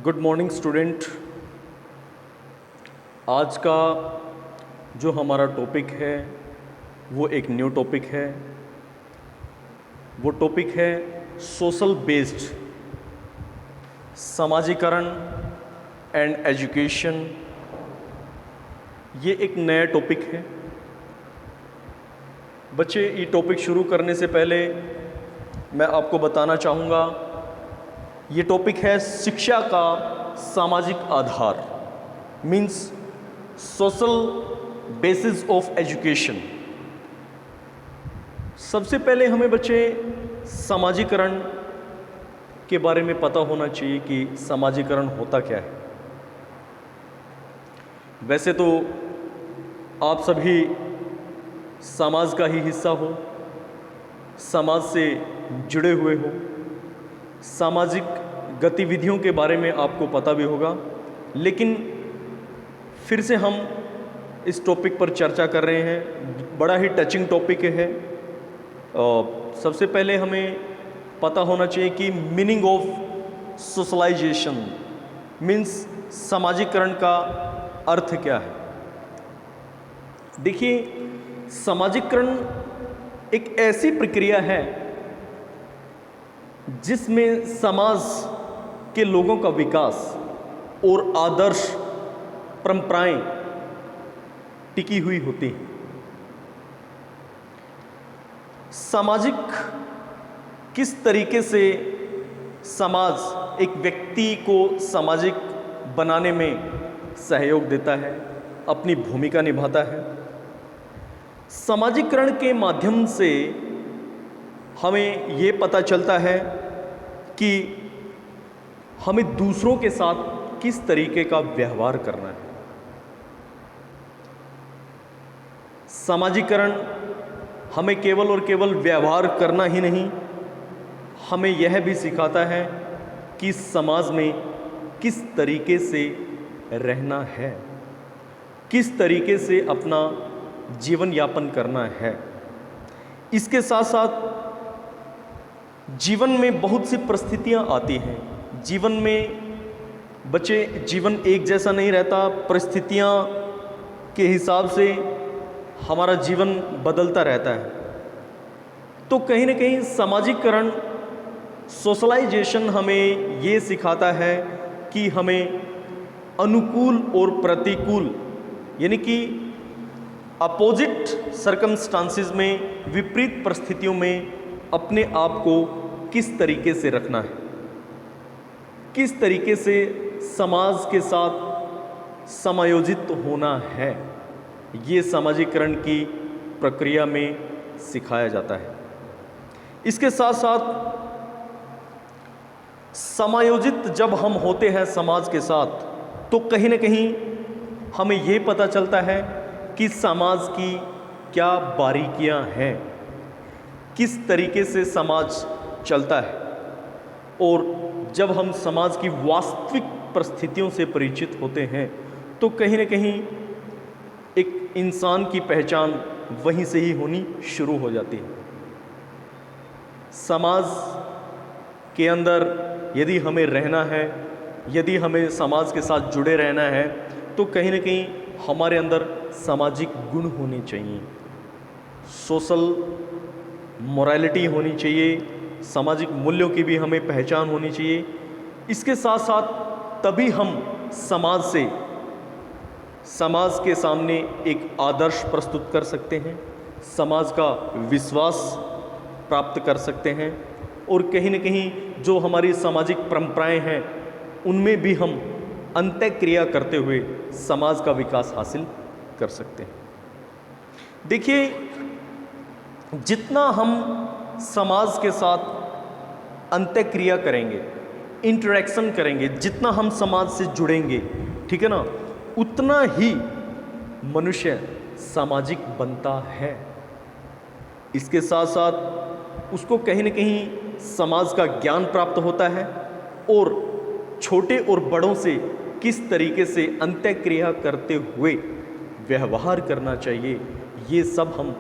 Good morning student. आज का जो हमारा टॉपिक है वो एक न्यू टॉपिक है। वो टॉपिक है सोशल बेस्ड समाजीकरण एंड एजुकेशन। ये एक नया टॉपिक है। बच्चे, ये टॉपिक शुरू करने से पहले मैं आपको बताना चाहूँगा, ये टॉपिक है शिक्षा का सामाजिक आधार, means social basis of education. सबसे पहले हमें बच्चे समाजीकरण के बारे में पता होना चाहिए कि समाजीकरण होता क्या है। वैसे तो आप सभी समाज का ही हिस्सा हो, समाज से जुड़े हुए हो, सामाजिक गतिविधियों के बारे में आपको पता भी होगा, लेकिन फिर से हम इस टॉपिक पर चर्चा कर रहे हैं। बड़ा ही टचिंग टॉपिक है। सबसे पहले हमें पता होना चाहिए कि मीनिंग ऑफ सोशलाइजेशन मीन्स समाजीकरण का अर्थ क्या है। देखिए, समाजीकरण एक ऐसी प्रक्रिया है जिसमें समाज के लोगों का विकास और आदर्श परंपराएं टिकी हुई होती हैं। सामाजिक किस तरीके से समाज एक व्यक्ति को सामाजिक बनाने में सहयोग देता है, अपनी भूमिका निभाता है। समाजीकरण के माध्यम से हमें ये पता चलता है कि हमें दूसरों के साथ किस तरीके का व्यवहार करना है। समाजीकरण हमें केवल और केवल व्यवहार करना ही नहीं, हमें यह भी सिखाता है कि समाज में किस तरीके से रहना है, किस तरीके से अपना जीवन यापन करना है। इसके साथ साथ जीवन में बहुत सी परिस्थितियां आती हैं। जीवन में बच्चे, जीवन एक जैसा नहीं रहता, परिस्थितियां के हिसाब से हमारा जीवन बदलता रहता है। तो कहीं ना कहीं समाजीकरण, सोशलाइजेशन हमें ये सिखाता है कि हमें अनुकूल और प्रतिकूल, यानी कि अपोजिट सर्कमस्टांसिस में, विपरीत परिस्थितियों में अपने आप को किस तरीके से रखना है, किस तरीके से समाज के साथ समायोजित होना है। ये समाजीकरण की प्रक्रिया में सिखाया जाता है। इसके साथ साथ समायोजित जब हम होते हैं समाज के साथ, तो कहीं ना कहीं हमें ये पता चलता है कि समाज की क्या बारीकियां हैं, किस तरीके से समाज चलता है। और जब हम समाज की वास्तविक परिस्थितियों से परिचित होते हैं, तो कहीं ना कहीं एक इंसान की पहचान वहीं से ही होनी शुरू हो जाती है। समाज के अंदर यदि हमें रहना है, यदि हमें समाज के साथ जुड़े रहना है, तो कहीं ना कहीं हमारे अंदर सामाजिक गुण होने चाहिए, सोशल मोरालिटी होनी चाहिए, सामाजिक मूल्यों की भी हमें पहचान होनी चाहिए। इसके साथ साथ तभी हम समाज के सामने एक आदर्श प्रस्तुत कर सकते हैं, समाज का विश्वास प्राप्त कर सकते हैं, और कहीं न कहीं जो हमारी सामाजिक परंपराएं हैं उनमें भी हम अंतःक्रिया करते हुए समाज का विकास हासिल कर सकते हैं। देखिए, जितना हम समाज के साथ अंतःक्रिया करेंगे, इंटरेक्शन करेंगे, जितना हम समाज से जुड़ेंगे, ठीक है ना, उतना ही मनुष्य सामाजिक बनता है। इसके साथ साथ उसको कहीं न कहीं समाज का ज्ञान प्राप्त होता है, और छोटे और बड़ों से किस तरीके से अंतःक्रिया करते हुए व्यवहार करना चाहिए, ये सब हम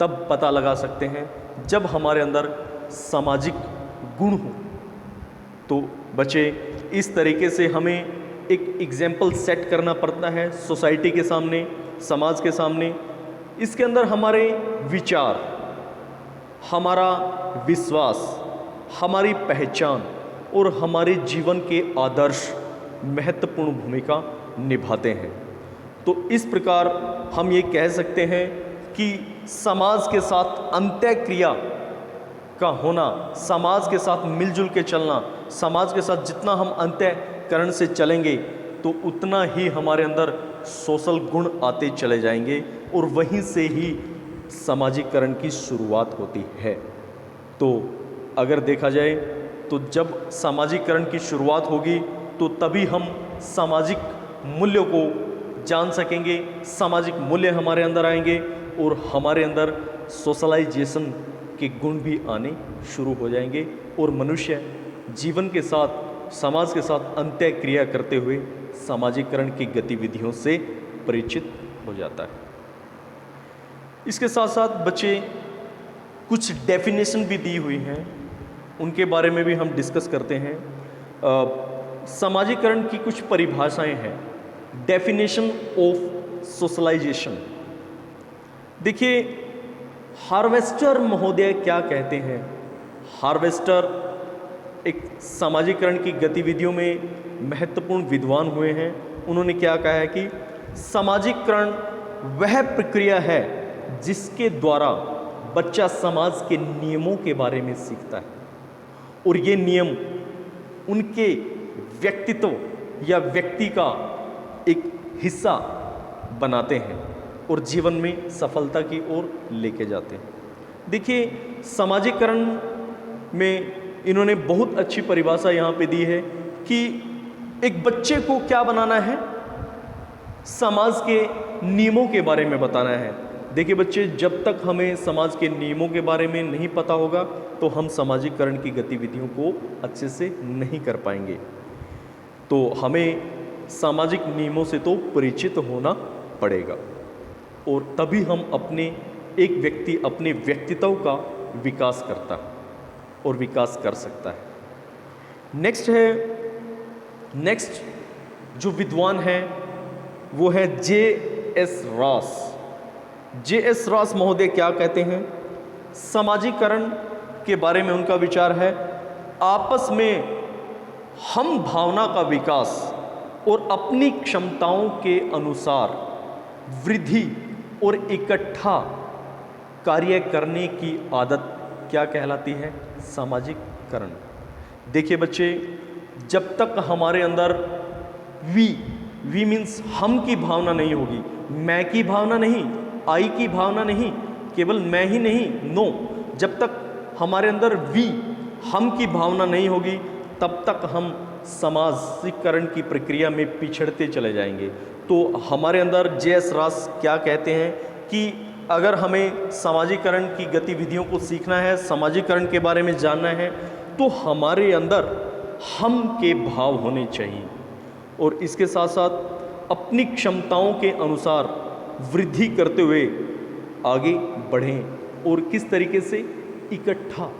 तब पता लगा सकते हैं जब हमारे अंदर सामाजिक गुण हो। तो बच्चे, इस तरीके से हमें एक एग्जाम्पल सेट करना पड़ता है सोसाइटी के सामने, समाज के सामने। इसके अंदर हमारे विचार, हमारा विश्वास, हमारी पहचान और हमारे जीवन के आदर्श महत्वपूर्ण भूमिका निभाते हैं। तो इस प्रकार हम ये कह सकते हैं कि समाज के साथ अंत्यक्रिया का होना, समाज के साथ मिलजुल के चलना, समाज के साथ जितना हम अंत्यकरण से चलेंगे तो उतना ही हमारे अंदर सोशल गुण आते चले जाएंगे और वहीं से ही सामाजिकरण की शुरुआत होती है। तो अगर देखा जाए तो जब सामाजिकरण की शुरुआत होगी तो तभी हम सामाजिक मूल्यों को जान सकेंगे, सामाजिक मूल्य हमारे अंदर आएंगे और हमारे अंदर सोशलाइजेशन के गुण भी आने शुरू हो जाएंगे और मनुष्य जीवन के साथ, समाज के साथ अंत्यक्रिया करते हुए सामाजिकरण की गतिविधियों से परिचित हो जाता है। इसके साथ साथ बच्चे कुछ डेफिनेशन भी दी हुई हैं, उनके बारे में भी हम डिस्कस करते हैं। सामाजिकरण की कुछ परिभाषाएं हैं। डेफिनेशन ऑफ सोशलाइजेशन, देखिए हार्वेस्टर महोदय क्या कहते हैं। हार्वेस्टर एक सामाजिकरण की गतिविधियों में महत्वपूर्ण विद्वान हुए हैं। उन्होंने क्या कहा है कि सामाजिकरण वह प्रक्रिया है जिसके द्वारा बच्चा समाज के नियमों के बारे में सीखता है और ये नियम उनके व्यक्तित्व या व्यक्ति का एक हिस्सा बनाते हैं और जीवन में सफलता की ओर लेके जाते हैं। देखिए सामाजिकरण में इन्होंने बहुत अच्छी परिभाषा यहाँ पे दी है कि एक बच्चे को क्या बनाना है, समाज के नियमों के बारे में बताना है। देखिए बच्चे, जब तक हमें समाज के नियमों के बारे में नहीं पता होगा तो हम सामाजिकरण की गतिविधियों को अच्छे से नहीं कर पाएंगे। तो हमें सामाजिक नियमों से तो परिचित होना पड़ेगा और तभी हम एक व्यक्ति अपने व्यक्तित्व का विकास करता है और विकास कर सकता है। नेक्स्ट जो विद्वान है वो है J.S. रॉस। J.S. रॉस महोदय क्या कहते हैं? सामाजिकरण के बारे में उनका विचार है, आपस में हम भावना का विकास और अपनी क्षमताओं के अनुसार वृद्धि और इकट्ठा कार्य करने की आदत क्या कहलाती है? सामाजिकरण। देखिए बच्चे, जब तक हमारे अंदर वी मीन्स हम की भावना नहीं होगी, मैं की भावना नहीं, आई की भावना नहीं, केवल मैं ही नहीं, नो, जब तक हमारे अंदर हम की भावना नहीं होगी तब तक हम सामाजिकरण की प्रक्रिया में पिछड़ते चले जाएंगे। तो हमारे अंदर J.S. रॉस क्या कहते हैं कि अगर हमें सामाजिकरण की गतिविधियों को सीखना है, सामाजिकरण के बारे में जानना है, तो हमारे अंदर हम के भाव होने चाहिए और इसके साथ साथ अपनी क्षमताओं के अनुसार वृद्धि करते हुए आगे बढ़ें। और किस तरीके से? इकट्ठा,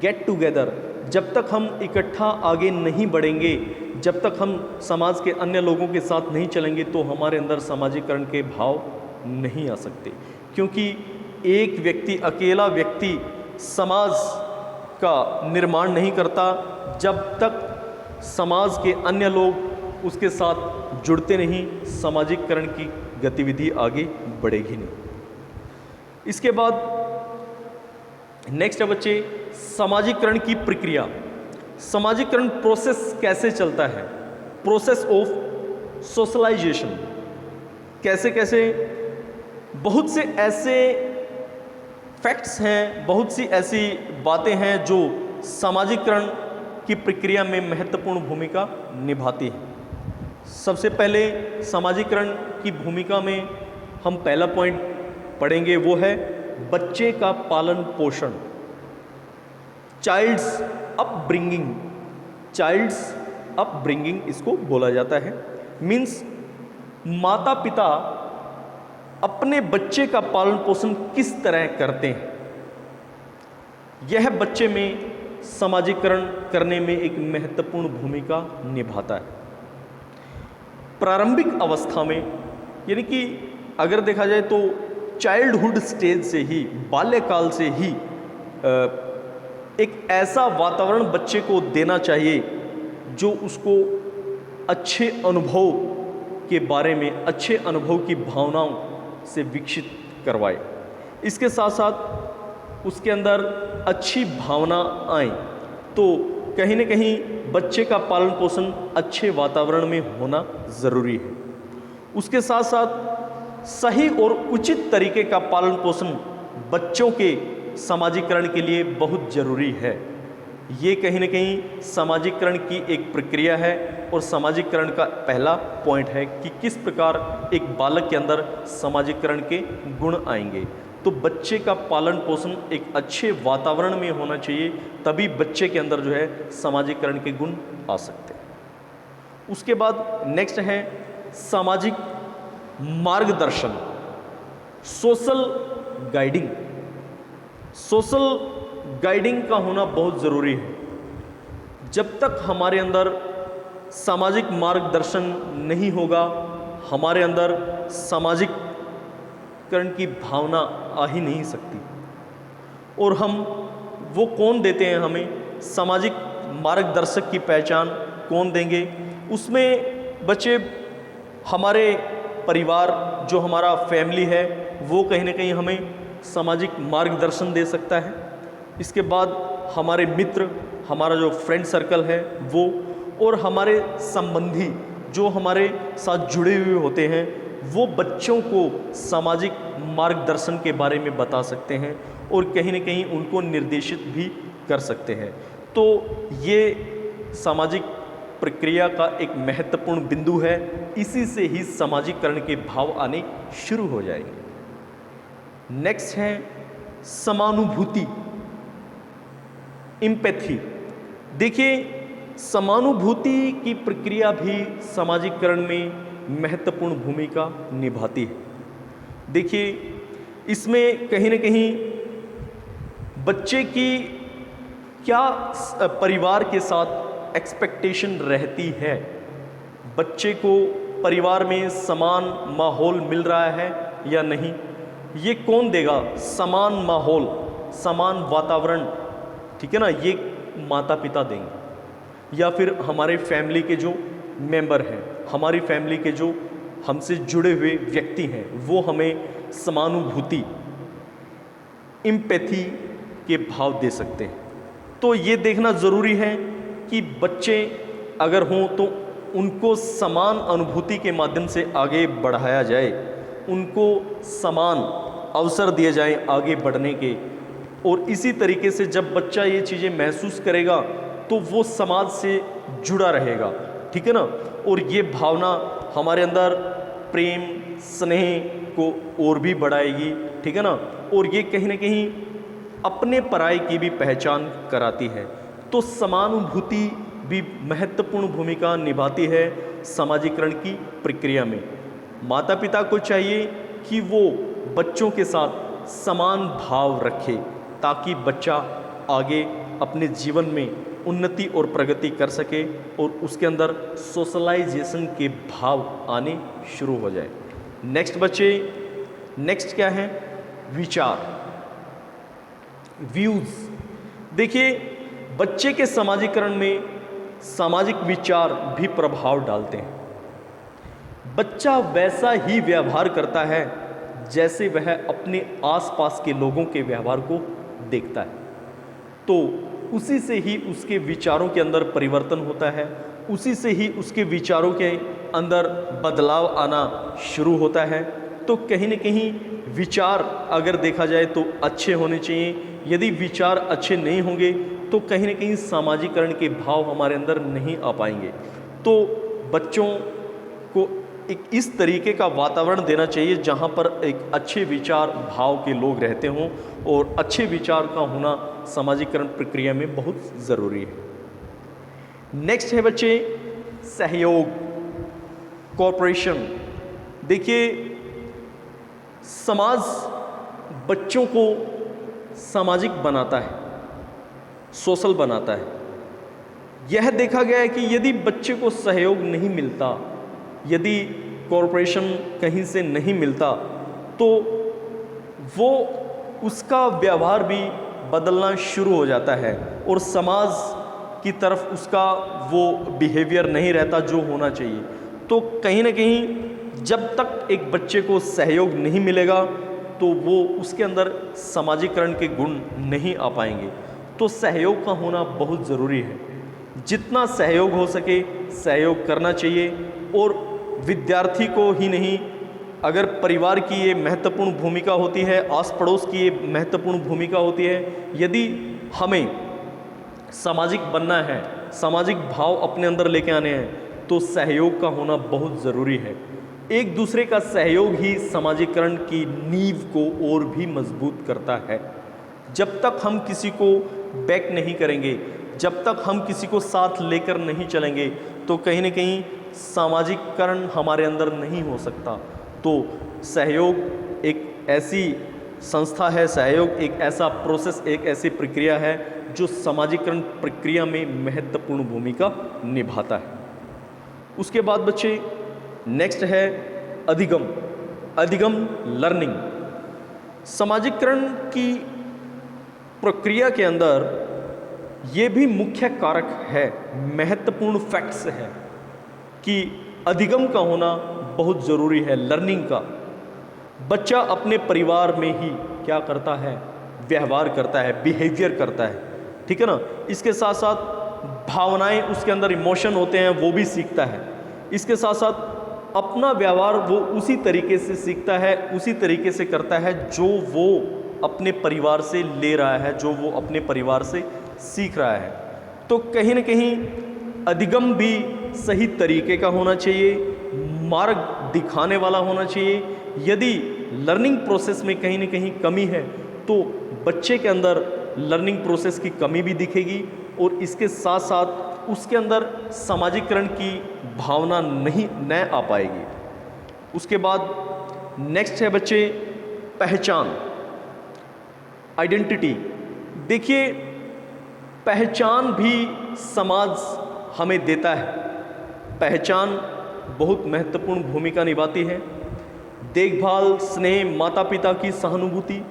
गेट टुगेदर। जब तक हम इकट्ठा आगे नहीं बढ़ेंगे, जब तक हम समाज के अन्य लोगों के साथ नहीं चलेंगे तो हमारे अंदर सामाजिकरण के भाव नहीं आ सकते। क्योंकि एक व्यक्ति, अकेला व्यक्ति समाज का निर्माण नहीं करता जब तक समाज के अन्य लोग उसके साथ जुड़ते नहीं, सामाजिकरण की गतिविधि आगे बढ़ेगी नहीं। इसके बाद नेक्स्ट है बच्चे, सामाजिकरण की प्रक्रिया। सामाजिकरण प्रोसेस कैसे चलता है? Process of socialisation. कैसे कैसे? बहुत से ऐसे फैक्ट्स हैं, बहुत सी ऐसी बातें हैं जो सामाजिकरण की प्रक्रिया में महत्वपूर्ण भूमिका निभाती हैं। सबसे पहले सामाजिकरण की भूमिका में हम पहला पॉइंट पढ़ेंगे, वो है बच्चे का पालन पोषण, चाइल्ड्स अपब्रिंगिंग। चाइल्ड्स अपब्रिंगिंग इसको बोला जाता है। मीन्स माता पिता अपने बच्चे का पालन पोषण किस तरह करते हैं, यह बच्चे में समाजीकरण करने में एक महत्वपूर्ण भूमिका निभाता है। प्रारंभिक अवस्था में, यानी कि अगर देखा जाए तो चाइल्डहुड स्टेज से ही, बाल्यकाल से ही एक ऐसा वातावरण बच्चे को देना चाहिए जो उसको अच्छे अनुभव के बारे में, अच्छे अनुभव की भावनाओं से विकसित करवाए। इसके साथ साथ उसके अंदर अच्छी भावना आए, तो कहीं न कहीं बच्चे का पालन पोषण अच्छे वातावरण में होना ज़रूरी है। उसके साथ साथ सही और उचित तरीके का पालन पोषण बच्चों के समाजीकरण के लिए बहुत ज़रूरी है। ये कहीं न कहीं समाजीकरण की एक प्रक्रिया है और समाजीकरण का पहला पॉइंट है कि किस प्रकार एक बालक के अंदर समाजीकरण के गुण आएंगे। तो बच्चे का पालन पोषण एक अच्छे वातावरण में होना चाहिए, तभी बच्चे के अंदर जो है समाजीकरण के गुण आ सकते हैं। उसके बाद नेक्स्ट है सामाजिक मार्गदर्शन, सोशल गाइडिंग। सोशल गाइडिंग का होना बहुत ज़रूरी है। जब तक हमारे अंदर सामाजिक मार्गदर्शन नहीं होगा, हमारे अंदर सामाजिकरण की भावना आ ही नहीं सकती। और हम वो कौन देते हैं, हमें सामाजिक मार्गदर्शक की पहचान कौन देंगे? उसमें बच्चे, हमारे परिवार, जो हमारा फैमिली है, वो कहीं ना कहीं हमें सामाजिक मार्गदर्शन दे सकता है। इसके बाद हमारे मित्र, हमारा जो फ्रेंड सर्कल है वो, और हमारे संबंधी जो हमारे साथ जुड़े हुए होते हैं, वो बच्चों को सामाजिक मार्गदर्शन के बारे में बता सकते हैं और कहीं न कहीं उनको निर्देशित भी कर सकते हैं। तो ये सामाजिक प्रक्रिया का एक महत्वपूर्ण बिंदु है। इसी से ही समाजीकरण के भाव आने शुरू हो जाएंगे। नेक्स्ट है समानुभूति, एम्पैथी। देखिए, समानुभूति की प्रक्रिया भी समाजीकरण में महत्वपूर्ण भूमिका निभाती है। देखिए, इसमें कहीं न कहीं बच्चे की क्या परिवार के साथ एक्सपेक्टेशन रहती है, बच्चे को परिवार में समान माहौल मिल रहा है या नहीं, ये कौन देगा? समान माहौल, समान वातावरण, ठीक है ना, ये माता पिता देंगे, या फिर हमारे फैमिली के जो मेंबर हैं, हमारी फैमिली के जो हमसे जुड़े हुए व्यक्ति हैं, वो हमें समानुभूति, एम्पैथी के भाव दे सकते हैं। तो ये देखना ज़रूरी है कि बच्चे अगर हों तो उनको समान अनुभूति के माध्यम से आगे बढ़ाया जाए, उनको समान अवसर दिए जाएं आगे बढ़ने के। और इसी तरीके से जब बच्चा ये चीज़ें महसूस करेगा तो वो समाज से जुड़ा रहेगा, ठीक है ना, और ये भावना हमारे अंदर प्रेम, स्नेह को और भी बढ़ाएगी, ठीक है ना, और ये कहीं ना कहीं अपने पराई की भी पहचान कराती है। तो समानुभूति भी महत्वपूर्ण भूमिका निभाती है समाजीकरण की प्रक्रिया में। माता पिता को चाहिए कि वो बच्चों के साथ समान भाव रखे, ताकि बच्चा आगे अपने जीवन में उन्नति और प्रगति कर सके और उसके अंदर सोशलाइजेशन के भाव आने शुरू हो जाए। नेक्स्ट बच्चे, नेक्स्ट क्या है? विचार, व्यूज़। देखिए, बच्चे के समाजीकरण में सामाजिक विचार भी प्रभाव डालते हैं। बच्चा वैसा ही व्यवहार करता है जैसे वह अपने आसपास के लोगों के व्यवहार को देखता है, तो उसी से ही उसके विचारों के अंदर परिवर्तन होता है, उसी से ही उसके विचारों के अंदर बदलाव आना शुरू होता है। तो कहीं न कहीं विचार अगर देखा जाए तो अच्छे होने चाहिए। यदि विचार अच्छे नहीं होंगे तो कहीं न कहीं सामाजीकरण के भाव हमारे अंदर नहीं आ पाएंगे। तो बच्चों को एक इस तरीके का वातावरण देना चाहिए जहाँ पर एक अच्छे विचार भाव के लोग रहते हों, और अच्छे विचार का होना समाजीकरण प्रक्रिया में बहुत ज़रूरी है। नेक्स्ट है बच्चे सहयोग, कोऑपरेशन। देखिए, समाज बच्चों को सामाजिक बनाता है, सोशल बनाता है। यह देखा गया है कि यदि बच्चे को सहयोग नहीं मिलता, यदि कॉरपोरेशन कहीं से नहीं मिलता, तो वो उसका व्यवहार भी बदलना शुरू हो जाता है और समाज की तरफ उसका वो बिहेवियर नहीं रहता जो होना चाहिए। तो कहीं ना कहीं जब तक एक बच्चे को सहयोग नहीं मिलेगा तो वो उसके अंदर सामाजिकरण के गुण नहीं आ पाएंगे। तो सहयोग का होना बहुत ज़रूरी है। जितना सहयोग हो सके सहयोग करना चाहिए। और विद्यार्थी को ही नहीं, अगर परिवार की ये महत्वपूर्ण भूमिका होती है, आस पड़ोस की ये महत्वपूर्ण भूमिका होती है। यदि हमें सामाजिक बनना है, सामाजिक भाव अपने अंदर लेके आने हैं, तो सहयोग का होना बहुत ज़रूरी है। एक दूसरे का सहयोग ही सामाजिकरण की नींव को और भी मजबूत करता है। जब तक हम किसी को बैक नहीं करेंगे, जब तक हम किसी को साथ लेकर नहीं चलेंगे, तो कहीं ना कहीं सामाजिकरण हमारे अंदर नहीं हो सकता। तो सहयोग एक ऐसी संस्था है, सहयोग एक ऐसा प्रोसेस, एक ऐसी प्रक्रिया है जो सामाजिकरण प्रक्रिया में महत्वपूर्ण भूमिका निभाता है। उसके बाद बच्चे नेक्स्ट है अधिगम। अधिगम लर्निंग। सामाजिकरण की प्रक्रिया के अंदर ये भी मुख्य कारक है, महत्वपूर्ण फैक्ट्स है कि अधिगम का होना बहुत ज़रूरी है। लर्निंग का बच्चा अपने परिवार में ही क्या करता है, व्यवहार करता है, बिहेवियर करता है, ठीक है ना। इसके साथ साथ भावनाएं, उसके अंदर इमोशन होते हैं, वो भी सीखता है। इसके साथ साथ अपना व्यवहार वो उसी तरीके से सीखता है, उसी तरीके से करता है जो वो अपने परिवार से ले रहा है, जो वो अपने परिवार से सीख रहा है। तो कहीं ना कहीं अधिगम भी सही तरीके का होना चाहिए, मार्ग दिखाने वाला होना चाहिए। यदि लर्निंग प्रोसेस में कहीं ना कहीं कमी है तो बच्चे के अंदर लर्निंग प्रोसेस की कमी भी दिखेगी और इसके साथ साथ उसके अंदर सामाजिकरण की भावना न आ पाएगी। उसके बाद नेक्स्ट है बच्चे पहचान, आइडेंटिटी। देखिए, पहचान भी समाज हमें देता है। पहचान बहुत महत्वपूर्ण भूमिका निभाती है। देखभाल, स्नेह, माता पिता की सहानुभूति,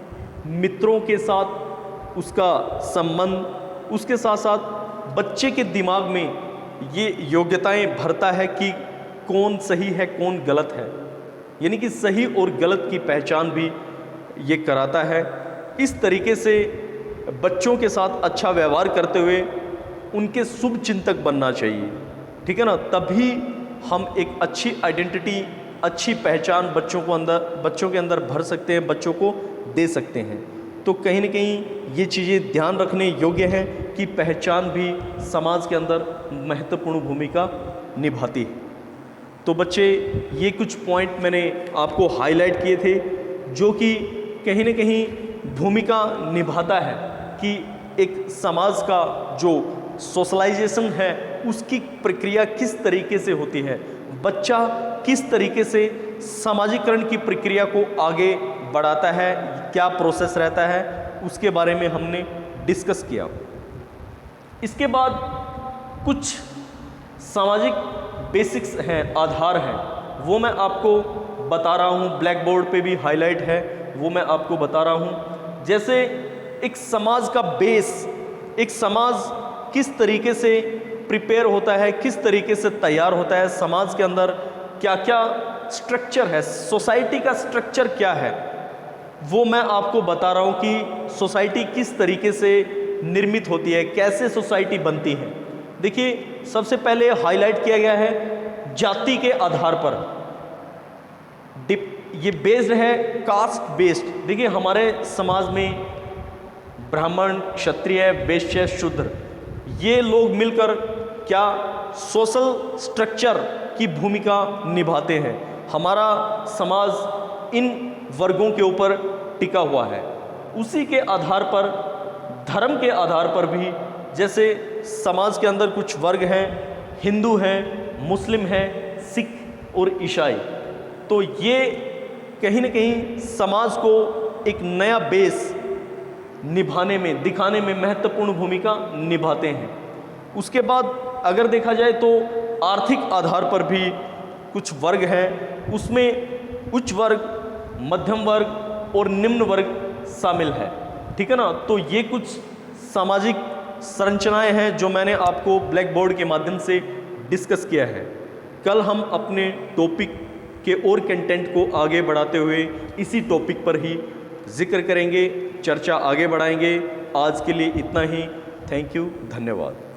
मित्रों के साथ उसका संबंध, उसके साथ साथ बच्चे के दिमाग में ये योग्यताएं भरता है कि कौन सही है, कौन गलत है, यानी कि सही और गलत की पहचान भी ये कराता है। इस तरीके से बच्चों के साथ अच्छा व्यवहार करते हुए उनके शुभ चिंतक बनना चाहिए, ठीक है ना। तभी हम एक अच्छी आइडेंटिटी, अच्छी पहचान बच्चों के अंदर भर सकते हैं, बच्चों को दे सकते हैं। तो कहीं ना कहीं ये चीज़ें ध्यान रखने योग्य हैं कि पहचान भी समाज के अंदर महत्वपूर्ण भूमिका निभाती है। तो बच्चे, ये कुछ पॉइंट मैंने आपको हाईलाइट किए थे जो कि कहीं ना कहीं भूमिका निभाता है कि एक समाज का जो सोशलाइजेशन है उसकी प्रक्रिया किस तरीके से होती है, बच्चा किस तरीके से सामाजिकरण की प्रक्रिया को आगे बढ़ाता है, क्या प्रोसेस रहता है, उसके बारे में हमने डिस्कस किया। इसके बाद कुछ सामाजिक बेसिक्स हैं, आधार हैं, वो मैं आपको बता रहा हूँ। ब्लैक बोर्ड पे भी हाईलाइट है, वो मैं आपको बता रहा हूँ। जैसे एक समाज का बेस, एक समाज किस तरीके से प्रिपेयर होता है, किस तरीके से तैयार होता है, समाज के अंदर क्या क्या स्ट्रक्चर है, सोसाइटी का स्ट्रक्चर क्या है, वो मैं आपको बता रहा हूँ कि सोसाइटी किस तरीके से निर्मित होती है, कैसे सोसाइटी बनती है। देखिए, सबसे पहले हाईलाइट किया गया है जाति के आधार पर। ये बेस्ड है कास्ट बेस्ड। देखिए, हमारे समाज में ब्राह्मण, क्षत्रिय, वैश्य, शूद्र, ये लोग मिलकर क्या सोशल स्ट्रक्चर की भूमिका निभाते हैं। हमारा समाज इन वर्गों के ऊपर टिका हुआ है। उसी के आधार पर, धर्म के आधार पर भी, जैसे समाज के अंदर कुछ वर्ग हैं, हिंदू हैं, मुस्लिम हैं, सिख और ईसाई, तो ये कहीं ना कहीं समाज को एक नया बेस, निभाने में, दिखाने में महत्वपूर्ण भूमिका निभाते हैं। उसके बाद अगर देखा जाए तो आर्थिक आधार पर भी कुछ वर्ग हैं, उसमें उच्च वर्ग, मध्यम वर्ग और निम्न वर्ग शामिल है। ठीक है ना। तो ये कुछ सामाजिक संरचनाएं हैं जो मैंने आपको ब्लैक बोर्ड के माध्यम से डिस्कस किया है। कल हम अपने टॉपिक के और कंटेंट को आगे बढ़ाते हुए इसी टॉपिक पर ही जिक्र करेंगे, चर्चा आगे बढ़ाएंगे। आज के लिए इतना ही। थैंक यू, धन्यवाद।